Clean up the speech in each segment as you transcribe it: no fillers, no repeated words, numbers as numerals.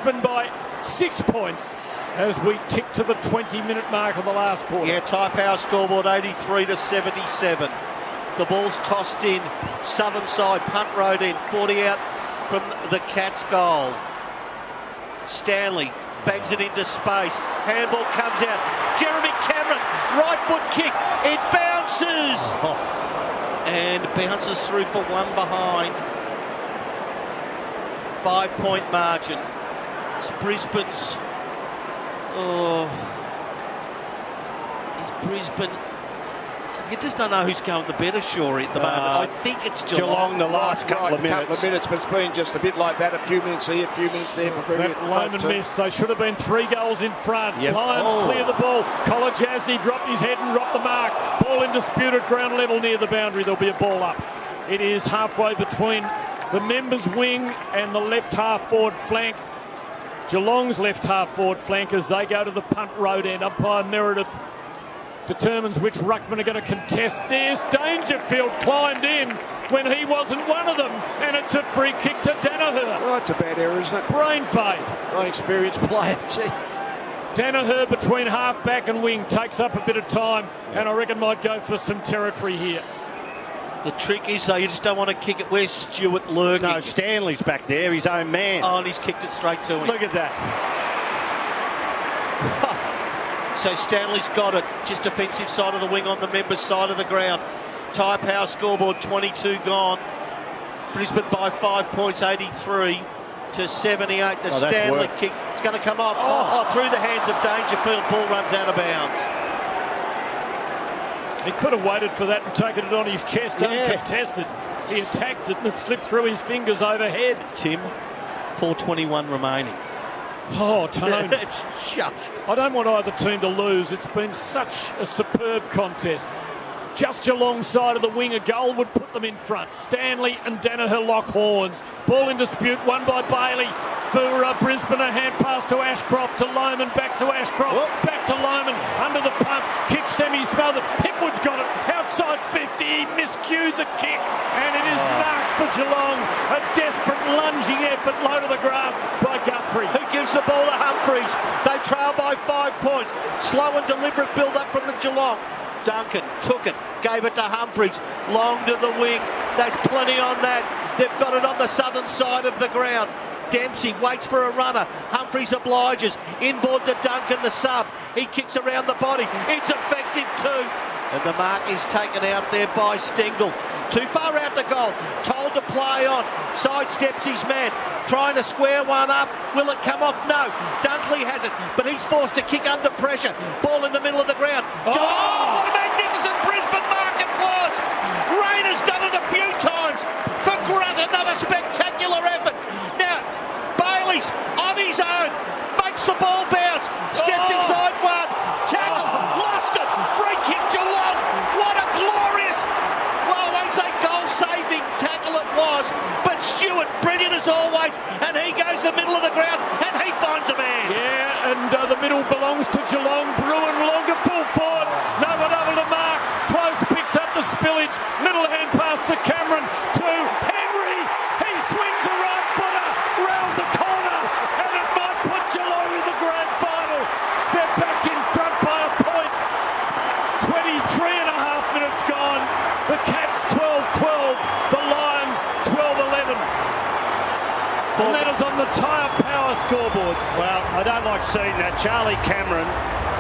Brisbane by 6 points as we tick to the 20-minute mark of the last quarter. Yeah, Tyre Power scoreboard 83-77. The ball's tossed in, southern side, punt road in, 40 out from the Cats' goal. Stanley bangs it into space. Handball comes out. Jeremy Cameron, right foot kick. It bounces. And bounces through for one behind. 5-point margin. It's Brisbane's. It's Brisbane. You just don't know who's going the better, Shorey, at the moment. I think it's Geelong. The last couple of minutes, but it's been just a bit like that. A few minutes here, a few minutes there. That Leonard miss. They should have been 3 goals in front. Yep. Lions clear the ball. Colin Jasny dropped his head and dropped the mark. Ball in disputed ground level near the boundary. There'll be a ball up. It is halfway between the members' wing and the left half forward flank. Geelong's left half forward flank as they go to the punt road end. Umpire Meredith determines which ruckmen are going to contest. There's Dangerfield climbed in when he wasn't one of them, and it's a free kick to Danaher. Oh, it's a bad error, isn't it? Brain fade. Unexperienced player, gee. Danaher between half back and wing takes up a bit of time, and I reckon might go for some territory here. The trick is, though, you just don't want to kick it. Where's Stewart lurking? No, Stanley's back there, his own man. Oh, and he's kicked it straight to him. Look at that. So Stanley's got it. Just defensive side of the wing on the members' side of the ground. Tyre Power scoreboard 22 gone. Brisbane by 5 points, 83-78. The Stanley kick. It's going to come off. Through the hands of Dangerfield. Ball runs out of bounds. He could have waited for that and taken it on his chest uncontested. He attacked it and it slipped through his fingers overhead. Tim, 4:21 remaining. Oh, Tone. It's just... I don't want either team to lose. It's been such a superb contest. Just alongside of the wing, a goal would put them in front. Stanley and Danaher lock horns. Ball in dispute, won by Bailey. For Brisbane, a hand pass to Ashcroft, to Lohman, back to Ashcroft, back to Lohman, under the pump, kick semi-smothered. Hipwood's got it, outside 50, he miscued the kick, and it is marked for Geelong. A desperate lunging effort, low to the grass by Guthrie. Who gives the ball to Humphreys? They trail by 5 points. Slow and deliberate build-up from the Geelong. Duncan took it, gave it to Humphreys, long to the wing. There's plenty on that. They've got it on the southern side of the ground. Dempsey waits for a runner. Humphreys obliges. Inboard to Duncan, the sub. He kicks around the body. It's effective too. And the mark is taken out there by Stengel. Too far out to goal. Told to play on. Sidesteps his man. Trying to square one up. Will it come off? No. Dunkley has it, but he's forced to kick under pressure. Ball in the middle of the ground. What a magnificent Brisbane mark it was. Rain has done it a few times. For Grunt, another spectacular effort. Now, Bailey's on his own. Makes the ball bounce. Steps inside one. Tackle. Lost it. Free kick Geelong. What a glorious, well, I won't say goal-saving tackle it was, but Stewart, brilliant as always, and he goes the middle of the ground and he finds a man. Yeah, and the middle belongs to Geelong. Bruin longer full forward. No one over to mark. Close picks up the spillage. Middle hand pass to Cameron. To Henry. He swings a right footer round the corner, and it might put Geelong in the grand final. They're back in front by a point. 23.5 minutes gone. The Cats 12-12. The Lions 12-11. And that is on the Tyre Power scoreboard. Well, I don't like seeing that. Charlie Cameron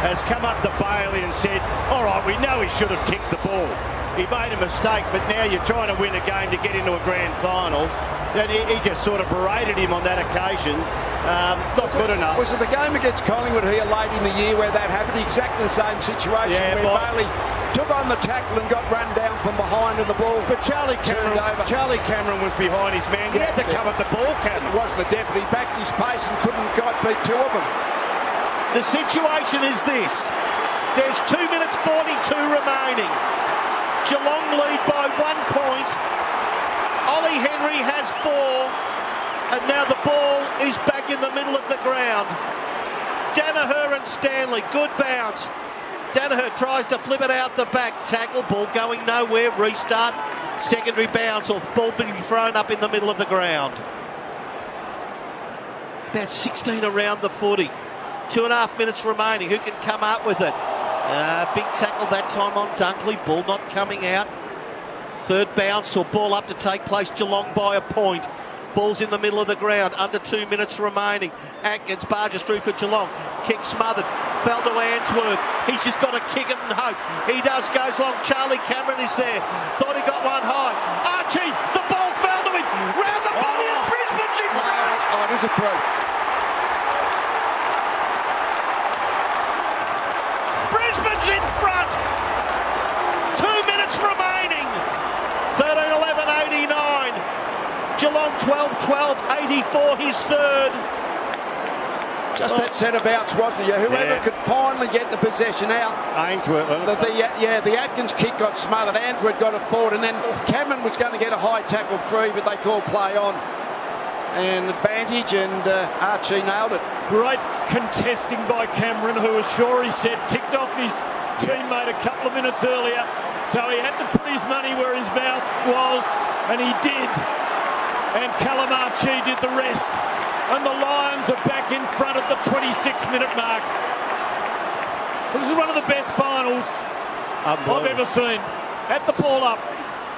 has come up to Bailey and said, all right, we know he should have kicked the ball. He made a mistake, but now you're trying to win a game to get into a grand final. And he just sort of berated him on that occasion. Not good enough. Was it the game against Collingwood here late in the year where that happened? Exactly the same situation where Bailey took on the tackle and got run down from behind and the ball. But Charlie Cameron was behind his man. He had to come at the ball, Cameron. It wasn't a definite. He backed his pace and couldn't quite beat two of them. The situation is this. There's 2 minutes 42 remaining. Geelong lead by 1 point. Ollie Henry has 4. And now the ball is back in the middle of the ground. Danaher and Stanley, good bounce. Danaher tries to flip it out the back. Tackle, ball going nowhere. Restart. Secondary bounce, or ball being thrown up in the middle of the ground. About 16 around the footy. 2.5 minutes remaining. Who can come up with it? Big tackle that time on Dunkley. Ball not coming out. Third bounce or ball up to take place. Geelong by a point. Ball's in the middle of the ground. Under 2 minutes remaining. Atkins barges through for Geelong. Kick smothered. Fell to Answorth. He's just got to kick it and hope. He does. Goes long. Charlie Cameron is there. Thought he got one high. Archie. The ball fell to him. Round the body and Brisbane's in front. Oh, it is a throw. Brisbane's in front. 2 minutes remaining. 13-11-89. Geelong 12-12-84, his third. Just that centre bounce, wasn't it? Whoever could finally get the possession out. Ainsworth. The Atkins kick got smothered. Ainsworth got it forward, and then Cameron was going to get a high tackle through, but they called play on. And advantage, and Archie nailed it. Great contesting by Cameron, who was sure, he said, ticked off his teammate a couple of minutes earlier. So he had to put his money where his mouth was, and he did. And Callum Archie did the rest. And the Lions are back in front at the 26-minute mark. This is one of the best finals I've ever seen. At the ball up,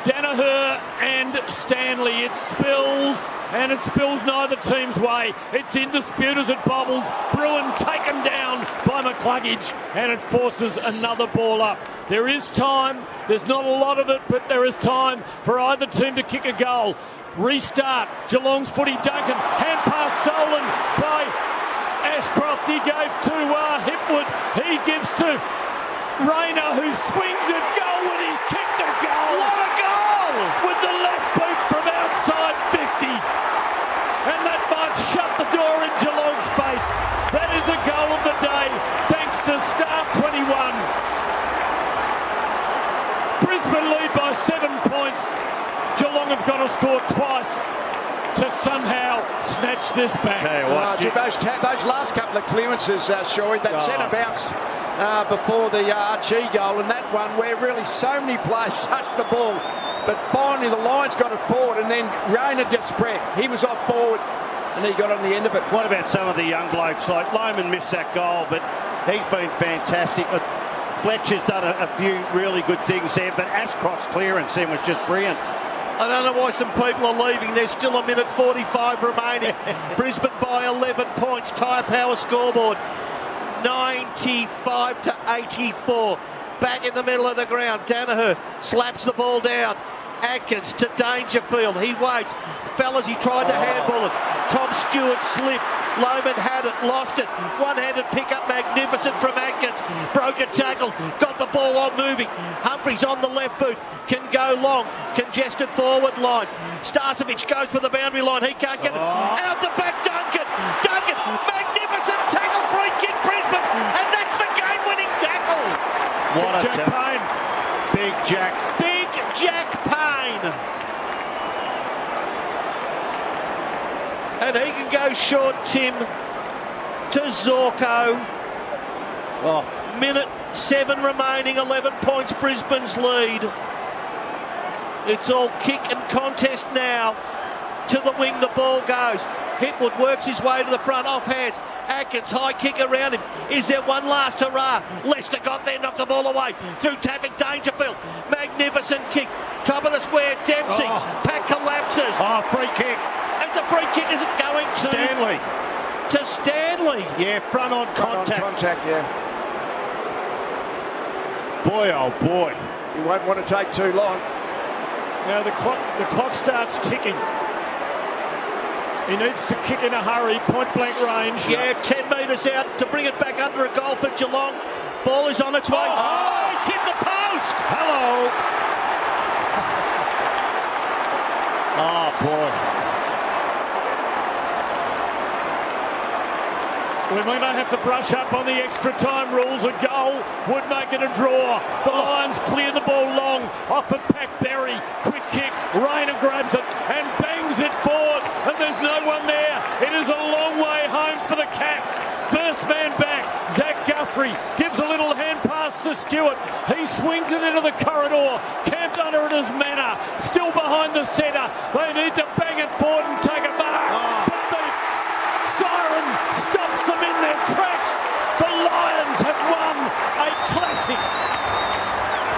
Danaher and Stanley. It spills, and it spills neither team's way. It's in dispute as it bobbles. Bruin taken down by McCluggage, and it forces another ball up. There is time. There's not a lot of it, but there is time for either team to kick a goal. Restart. Geelong's footy. Duncan. Hand pass stolen by Ashcroft. He gave to Hipwood. He gives to Rayner, who swings it. Goal, and he's kicked a goal. What a goal! With the left boot from outside 50. And that might shut the door in Geelong's face. That is a goal of the day, thanks to Star 21. Brisbane lead by 7 points. Geelong have got to score twice to somehow snatch this back. Those last couple of clearances, Shoy, that centre bounce before the Archie goal, and that one where really so many players touched the ball, but finally the Lions got it forward, and then Rayner just spread. He was off forward, and he got on the end of it. What about some of the young blokes? Like Lohman missed that goal, but he's been fantastic. Fletcher's done a few really good things there, but Ashcroft's clearance then was just brilliant. I don't know why some people are leaving. There's still 1 minute 45 remaining. Brisbane by 11 points. Tyre Power scoreboard 95-84. Back in the middle of the ground. Danaher slaps the ball down. Atkins to Dangerfield. He waits. Fellas, he tried to handball it. Tom Stewart slipped. Lohman had it, lost it. One-handed pick-up, magnificent from Atkins. Broke a tackle, got the ball on moving. Humphries on the left boot, can go long. Congested forward line. Starcevic goes for the boundary line. He can't get it. Out the back, Duncan. Magnificent tackle, free kick, Brisbane. And that's the game-winning tackle. What a Jack Payne. Big Jack. Big Jack Payne. And he can go short, Tim, to Zorko. Minute 7 remaining, 11 points, Brisbane's lead. It's all kick and contest now. To the wing, the ball goes. Hipwood works his way to the front, off hands. Atkins, high kick around him. Is there one last hurrah? Leicester got there, knocked the ball away. Through traffic, Dangerfield. Magnificent kick. Top of the square, Dempsey. Pack collapses. Free kick. The free kick isn't going to Stanley. To Stanley. Yeah, front on contact. Yeah. Boy, oh boy. He won't want to take too long. Now the clock starts ticking. He needs to kick in a hurry, point blank range. Yeah, 10 metres out to bring it back under a goal for Geelong. Ball is on its way. It's hit the post. Hello. Oh boy. We may not have to brush up on the extra time rules. A goal would make it a draw. The Lions clear the ball long off of Pack Berry. Quick kick. Rayner grabs it and bangs it forward. And there's no one there. It is a long way home for the Cats. First man back. Zach Guthrie gives a little hand pass to Stewart. He swings it into the corridor. Camped under it as Manor. Still behind the centre. They need to bang it forward and take a mark. But the siren sick.